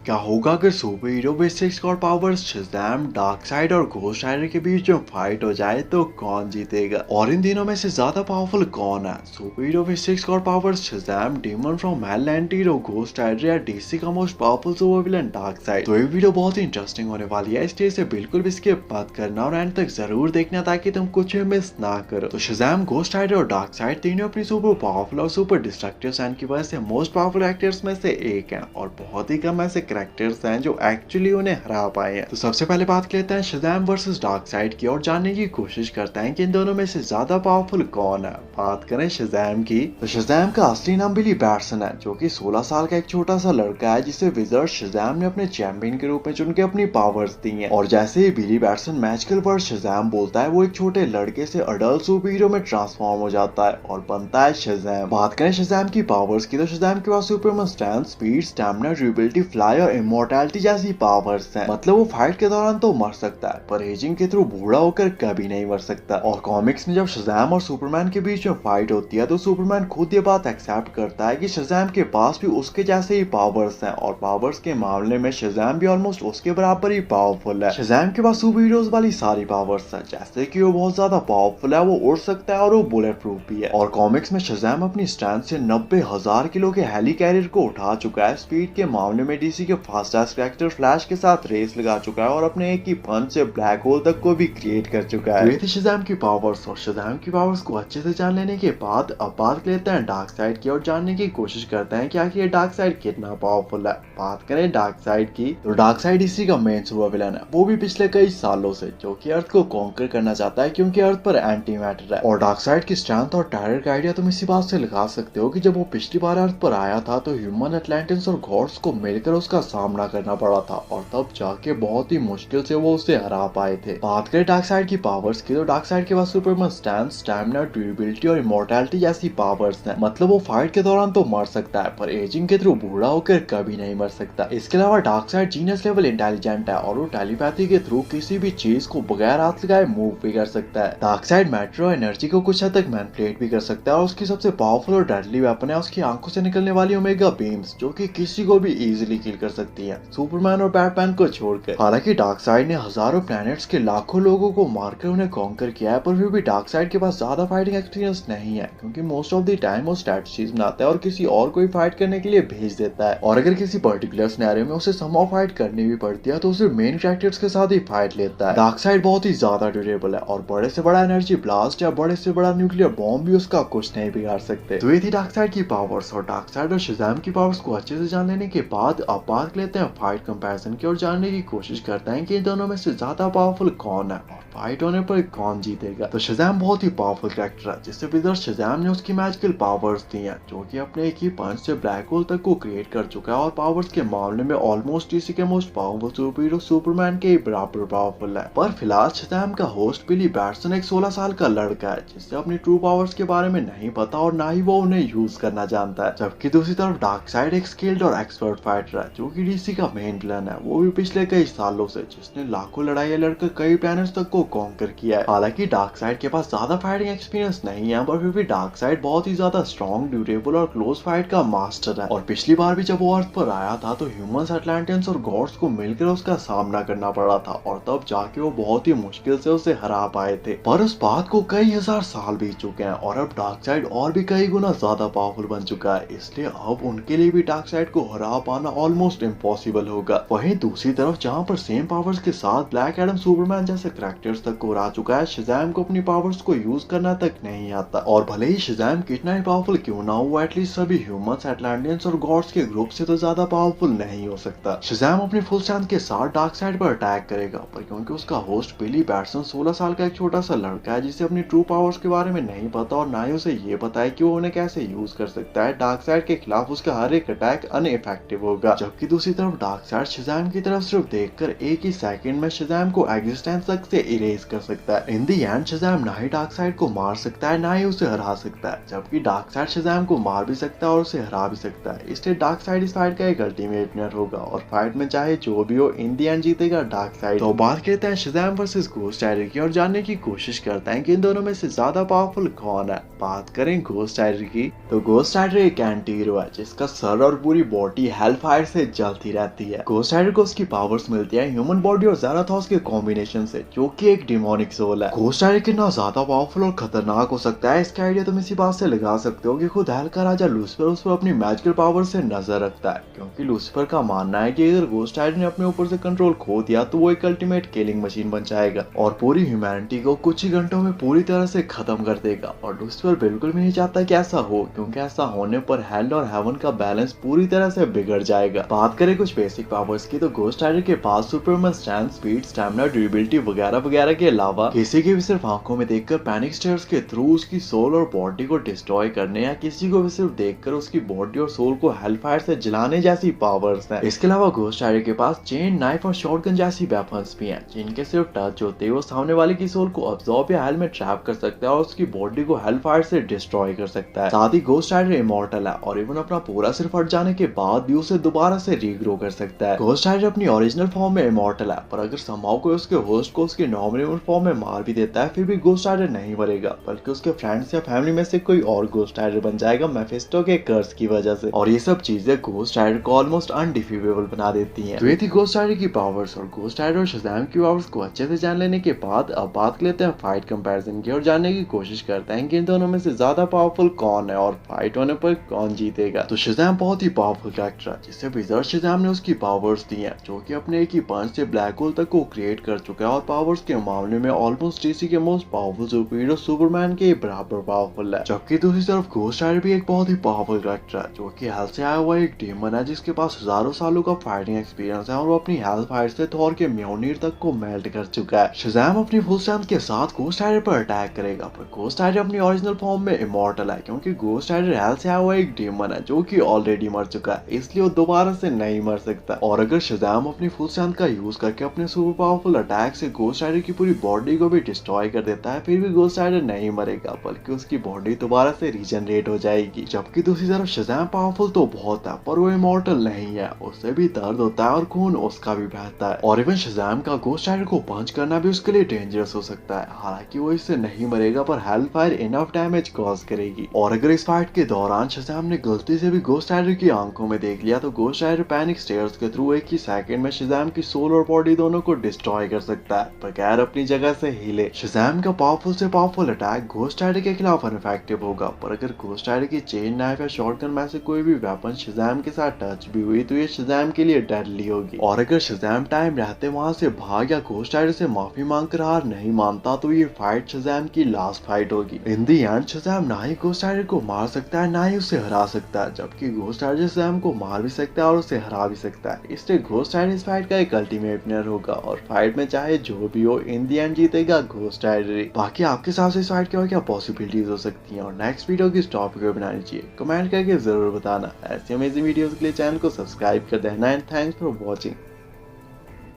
क्या होगा अगर super hero basic squad powers Shazam, dark side और घोस्ट राइडर के बीच में फाइट हो जाए तो कौन जीतेगा? और इन तीनों में से ज्यादा पावरफुल कौन है? Super hero basic squad powers Shazam, demon from hell, antihero ghost rider या डीसी का most powerful super villain Darkseid? तो ये वीडियो बहुत ही इंटरेस्टिंग होने वाली है, इसलिए इसे बिल्कुल भी स्किप मत करना और एंड तक जरूर देखना ताकि तुम कुछ भी मिस ना करो। तो शज़ैम, घोस्ट राइडर और डार्कसाइड तीनों अपनी सुपर पावरफुल और सुपर डिस्ट्रक्टिव साइड की वजह से मोस्ट पावरफुल एक्टर्स में से एक है और बहुत ही कम ऐसे कैरेक्टर्स हैं जो एक्चुअली उन्हें हरा पाए हैं। तो सबसे पहले बात लेते हैं शज़ैम वर्सेस डार्कसाइड की और जानने की कोशिश करते हैं कि इन दोनों में से ज्यादा पावरफुल कौन है। बात करें शज़ैम की, तो शज़ैम का असली नाम बिली बैटसन है, जो कि 16 साल का एक छोटा सा लड़का है जिसे विज़र्ड शज़ैम ने अपने चैंपियन के रूप में चुन के अपनी पावर्स दी हैं। और जैसे ही बिली बैटसन मैजिकल वर्ड शज़ैम बोलता है, वो एक छोटे लड़के से अडल्ट सुपर हीरो में ट्रांसफॉर्म हो जाता है और बनता है शज़ैम। बात करें शज़ैम की पावर्स की, तो शज़ैम के पास superman strength, speed, stamina, durability, fly और इमॉर्टैलिटी जैसी पावर्स हैं। मतलब वो फाइट के दौरान तो मर सकता है पर एजिंग के थ्रू बूढ़ा होकर कभी नहीं मर सकता। और कॉमिक्स में जब शज़ैम और सुपरमैन के बीच में फाइट होती है तो सुपरमैन खुद ये बात एक्सेप्ट करता है कि शज़ैम के पास भी उसके जैसे ही पावर्स हैं और पावर्स के मामले में शज़ैम भी ऑलमोस्ट उसके बराबर ही पावरफुल है। शज़ैम के पास सुपर हीरोज वाली सारी पावर्स है, जैसे कि वो बहुत ज्यादा पावरफुल है, वो उड़ सकता है और वो बुलेट प्रूफ भी है। और कॉमिक्स में शज़ैम अपनी स्ट्रेंथ से 90,000 किलो के हेली कैरियर को उठा चुका है। स्पीड के मामले में डीसी के फास्टेस्ट कैरेक्टर फ्लैश के साथ रेस लगा चुका है और अपने एक ही पंच से ब्लैक होल तक को भी क्रिएट कर चुका है। ये थी शज़ैम की पावर्स, और शज़ैम की पावर्स को अच्छे से जान लेने के बाद अब बात लेते हैं डार्कसाइड की और जानने की कोशिश करते हैं कि आखिर ये डार्कसाइड कितना पावरफुल है। बात करें डार्कसाइड की, तो डार्कसाइड इसी का मेन सुपर विलन है, वो भी पिछले कई सालों से, जो कि अर्थ को कॉन्कर करना चाहता है क्योंकि अर्थ पर एंटी मैटर है। और डार्कसाइड की स्ट्रेंथ और टेरर का आइडिया तुम इसी बात से लगा सकते हो कि जब वो पिछली बार अर्थ पर आया था तो ह्यूमन, अटलांटिस और गॉड्स को मिलकर उसका सामना करना पड़ा था और तब जाके बहुत ही मुश्किल से वो उसे हरा पाए थे। बात करें डार्कसाइड की पावर्स की, तो डार्कसाइड के पास सुपरमैन स्ट्रेंथ, स्टैमिना, ड्यूरेबिलिटी और इमॉर्टैलिटी जैसी पावर्स हैं। मतलब वो फाइट के दौरान तो मर सकता है पर एजिंग के थ्रू बूढ़ा होकर कभी नहीं मर सकता। इसके अलावा डार्कसाइड जीनियस लेवल इंटेलिजेंट है और वो टेलीपैथी के थ्रू किसी भी चीज को बगैर हाथ लगाए मूव भी कर सकता है। डार्कसाइड मैटर और एनर्जी को कुछ हद तक मैनिपुलेट भी कर सकता है और उसकी सबसे पावरफुल और डेडली वेपन है उसकी आंखों से निकलने वाली ओमेगा बीम्स, जो कि किसी को भी इजीली किल कर सकती है, सुपरमैन और बैटमैन को छोड़कर। हालांकि डार्कसाइड ने हजारों प्लैनेट्स के लाखों लोगों को मारकर उन्हें कॉन्कर किया है, पर फिर भी डार्कसाइड के पास ज्यादा फाइटिंग एक्सपीरियंस नहीं है क्योंकि मोस्ट ऑफ द टाइम वो स्ट्रेटजीज बनाता है और किसी और को फाइट करने के लिए भेज देता है। और अगर किसी पर्टिकुलर सिनेरियो में उसे समहाउ फाइट करनी भी पड़ती है तो उसे मेन कैरेक्टर्स के साथ ही फाइट लेता है। डार्कसाइड बहुत ही ज्यादा ड्यूरेबल है और बड़े से बड़ा एनर्जी ब्लास्ट या बड़े से बड़ा न्यूक्लियर बॉम्ब भी उसका कुछ नहीं बिगाड़ सकते। तो ये थी डार्कसाइड की पावर्स, और डार्कसाइड और शज़ैम की पावर्स को अच्छे से जान लेने के बाद अब बात लेते हैं फाइट कंपैरिजन की और जानने की कोशिश करते हैं कि इन दोनों में से ज्यादा पावरफुल कौन है और फाइट होने पर कौन जीतेगा। तो शज़ैम बहुत ही पावरफुल कैरेक्टर है जिससे विज़र्ड शज़ैम ने उसकी मैजिकल पावर्स दी हैं, जो कि अपने एक ही पंच से ब्लैक होल तक को क्रिएट कर चुका है और पावर्स के मामले में ऑलमोस्ट इसी के most powerful super hero Superman के बराबर पावरफुल है। पर फिलहाल शज़ैम का होस्ट बिली बैटसन एक 16 साल का लड़का है जिससे अपनी ट्रू पावर्स के बारे में नहीं पता और ना ही वो उन्हें यूज करना जानता है। जबकि दूसरी तरफ डार्कसाइड एक स्किल्ड और एक्सपर्ट फाइटर है जो कि डीसी का मेन विलन है, वो भी पिछले कई सालों से, जिसने लाखों लड़ाई लड़कर कई प्लैनेट्स तक को कॉन्कर किया है। हालांकि डार्कसाइड के पास ज्यादा फाइटिंग एक्सपीरियंस नहीं है पर फिर भी डार्कसाइड बहुत ही ज्यादा स्ट्रॉन्ग, ड्यूरेबल और क्लोज फाइट का मास्टर है। और पिछली बार भी जब वो अर्थ पर आया था तो ह्यूमंस, अटलांटियंस और गॉड्स को मिलकर उसका सामना करना पड़ा था और तब जाके वो बहुत ही मुश्किल से उसे हरा पाए थे। पर उस बात को कई हजार साल बीत चुके हैं और अब डार्कसाइड और भी कई गुना ज्यादा पावरफुल बन चुका है, इसलिए अब उनके लिए भी डार्कसाइड को हरा पाना ऑलमोस्ट इम्पॉसिबल होगा। वहीं दूसरी तरफ जहां पर सेम पावर्स के साथ ब्लैक एडम, सुपरमैन जैसे कैरेक्टर्स तक को हरा चुका है, शज़ैम को अपनी पावर्स को यूज करना तक नहीं आता। और भले ही शज़ैम कितना ही पावरफुल क्यों ना हो, एटलीस्ट सभी ह्यूमंस, अटलांटियंस और गॉड्स के ग्रुप से तो ज्यादा पावरफुल नहीं हो सकता। शज़ैम अपनी फुल स्ट्रेंथ के साथ डार्कसाइड पर अटैक करेगा, पर क्योंकि उसका होस्ट बिली बैटसन 16 साल का एक छोटा सा लड़का है जिसे अपनी ट्रू पावर्स के बारे में नहीं पता और ना ही उसे ये पता है कि वो उन्हें कैसे यूज कर सकता है, डार्कसाइड के खिलाफ उसका हर एक अटैक अनइफेक्टिव होगा। जबकि दूसरी तरफ डार्कसाइड शज़ैम की तरफ सिर्फ देखकर एक ही सेकंड में शज़ैम को एग्जिस्टेंस तक से इरेज कर सकता है। इन दी एंड शज़ैम ना ही डार्कसाइड को मार सकता है ना ही उसे हरा सकता है, जबकि डार्कसाइड शज़ैम को मार भी सकता है और उसे हरा भी सकता है। इसलिए डार्कसाइड इस फाइट का एक अल्टीमेट विनर होगा और फाइट में चाहे जो भी हो इन दी एंड जीतेगा डार्कसाइड। तो बात करते हैं शज़ैम वर्सेस घोस्ट राइडर की और जानने की कोशिश करते हैं कि इन दोनों में से ज्यादा पावरफुल कौन है। बात करें घोस्ट राइडर की तो घोस्ट राइडर एक एंटी हीरो है जिसका सर और पूरी बॉडी हेलफायर से जलती रहती है। घोस्ट राइडर को उसकी पावर्स मिलती है ह्यूमन बॉडी और ज़राथोस के कॉम्बिनेशन से, जो कि एक डिमोनिक सोल है। घोस्ट राइडर कितना ज्यादा पावरफुल और खतरनाक हो सकता है इसका आइडिया तुम इसी बात से लगा सकते हो कि खुद हेल का राजा लूसीफर उस पर अपनी मैजिकल पावर से नजर रखता है, क्योंकि लूसीफर का मानना है कि अगर घोस्ट राइडर ने अपने ऊपर से कंट्रोल खो दिया तो वो एक अल्टीमेट किलिंग मशीन बन जाएगा और पूरी ह्यूमैनिटी को कुछ ही घंटों में पूरी तरह से खत्म कर देगा। और लूसीफर बिल्कुल भी नहीं चाहता कि ऐसा हो, क्योंकि ऐसा होने पर हेल और हेवन का बैलेंस पूरी तरह से बिगड़ जाएगा। बात करें कुछ बेसिक पावर्स की तो घोस्ट राइडर के पास superman strength, speed, stamina, durability वगैरह वगैरह के अलावा किसी के भी सिर्फ आंखों में देखकर पैनिक स्टेयर्स के थ्रू उसकी सोल और बॉडी को डिस्ट्रॉय करने या किसी को भी सिर्फ देखकर उसकी बॉडी और सोल को हेलफायर से जलाने जैसी पावर्स हैं। इसके अलावा घोस्ट राइडर के पास चेन, नाइफ और शॉटगन जैसी वेपन्स भी हैं, जिनके सिर्फ टच होते ही वो सामने वाले की सोल को अब्सॉर्ब या हेल में ट्रैप कर सकता है और उसकी बॉडी को हेलफायर से डिस्ट्रॉय कर सकता है। साथ ही घोस्ट राइडर इमॉर्टल है और इवन अपना पूरा सिर फट जाने के बाद भी उसे दोबारा से रीग्रो कर सकता है। घोस्ट राइडर अपनी ओरिजिनल फॉर्म में इमॉर्टल है, पर अगर समहाउ कोई उसके होस्ट को उसके नॉर्मल फॉर्म में मार भी देता है फिर भी घोस्ट राइडर नहीं मरेगा, बल्कि उसके फ्रेंड्स या फैमिली में से कोई और घोस्ट राइडर बन जाएगा मेफिस्टो के कर्स की वजह से। और ये सब चीजें घोस्ट राइडर को ऑलमोस्ट अनडिफीटेबल बना देती हैं। तो ये थी घोस्ट राइडर की पावर्स और घोस्ट राइडर और शज़ैम की पावर्स को अच्छे से जान लेने के बाद अब बात लेते हैं फाइट कंपैरिजन की और जानने की कोशिश करते हैं कि इन दोनों में से ज्यादा पावरफुल कौन है और फाइट होने पर कौन जीतेगा। तो शज़ैम बहुत ही पावरफुल कैरेक्टर है जिससे विज़र्ड शज़ैम ने उसकी पावर्स दी हैं, जो कि अपने एक ही पंच से ब्लैक होल तक को क्रिएट कर चुका है और पावर्स के मामले में ऑलमोस्ट डीसी के मोस्ट पावरफुल सुपरहीरो सुपरमैन के बराबर पावरफुल है। जबकि दूसरी तरफ घोस्ट राइडर भी एक बहुत ही पावरफुल कैरेक्टर है जो कि हेल से आया हुआ एक डेमन है जिसके पास हजारों सालों का फाइटिंग एक्सपीरियंस है और वो अपनी हेल फायर से थॉर के म्योनिर तक को मेल्ट कर चुका है। शज़ैम अपनी फुल स्ट्रेंथ के साथ घोस्ट राइडर पर अटैक करेगा, पर घोस्ट राइडर अपनी ओरिजिनल फॉर्म में इमॉर्टल है, क्योंकि घोस्ट राइडर हेल से आया हुआ एक डेमन है जो कि ऑलरेडी मर चुका है, इसलिए वो दोबारा से नहीं मर सकता। और अगर शज़ैम अपनी फुल स्ट्रेंथ का यूज करके अपने सुपर पावरफुल अटैक से घोस्ट राइडर की पूरी बॉडी को भी डिस्ट्रॉय कर देता है फिर भी घोस्ट राइडर नहीं मरेगा, बल्कि उसकी बॉडी दोबारा से रीजनरेट हो जाएगी। जबकि दूसरी तरफ शज़ैम पावरफुल तो बहुत है पर वो इमॉर्टल नहीं है, उससे भी दर्द होता है और खून उसका भी बहता है और इवन शज़ैम का घोस्ट राइडर को पंच करना भी उसके लिए डेंजरस हो सकता है। हालांकि वो इससे नहीं मरेगा पर हेलफायर इनफ डैमेज कॉज करेगी। और अगर इस फाइट के दौरान शज़ैम ने गलती से भी घोस्ट राइडर की आंखों में देख लिया तो घोस्ट राइडर पैनिक स्टेयर्स के थ्रू एक ही सेकंड में शज़ैम की सोल और बॉडी दोनों को डिस्ट्रॉय कर सकता है बगैर अपनी जगह से हिले। शज़ैम का पावरफुल से पावरफुल अटैक घोस्ट राइडर के खिलाफ इनफेक्टिव होगा, पर अगर घोस्ट राइडर की चेन, नाइफ या शॉटगन में से कोई भी वेपन शज़ैम के साथ टच भी हुई तो ये शज़ैम के लिए डेडली होगी। और अगर शज़ैम टाइम रहते वहां से भाग या घोस्ट राइडर से माफी मांगकर हार नहीं मानता तो ये फाइट शज़ैम की लास्ट फाइट होगी। इन दी एंड शज़ैम ना ही घोस्ट राइडर को मार सकता है ना ही उसे हरा सकता है, जबकि घोस्ट राइडर शज़ैम को मार भी सकता है और उसे हरा भी सकता है। इसलिए घोस्ट राइडर इस फाइट का एक अल्टीमेट विनर होगा और फाइट में चाहे जो भी हो इन दी एंड जीतेगा घोस्ट राइडर। बाकी आपके हिसाब से इस फाइट की और क्या पॉसिबिलिटीज हो सकती हैं और नेक्स्ट वीडियो किस टॉपिक पे बनानी चाहिए कमेंट करके जरूर बताना। ऐसी अमेजिंग वीडियोस के लिए चैनल को सब्सक्राइब कर देना एंड थैंक्स फॉर वॉचिंग।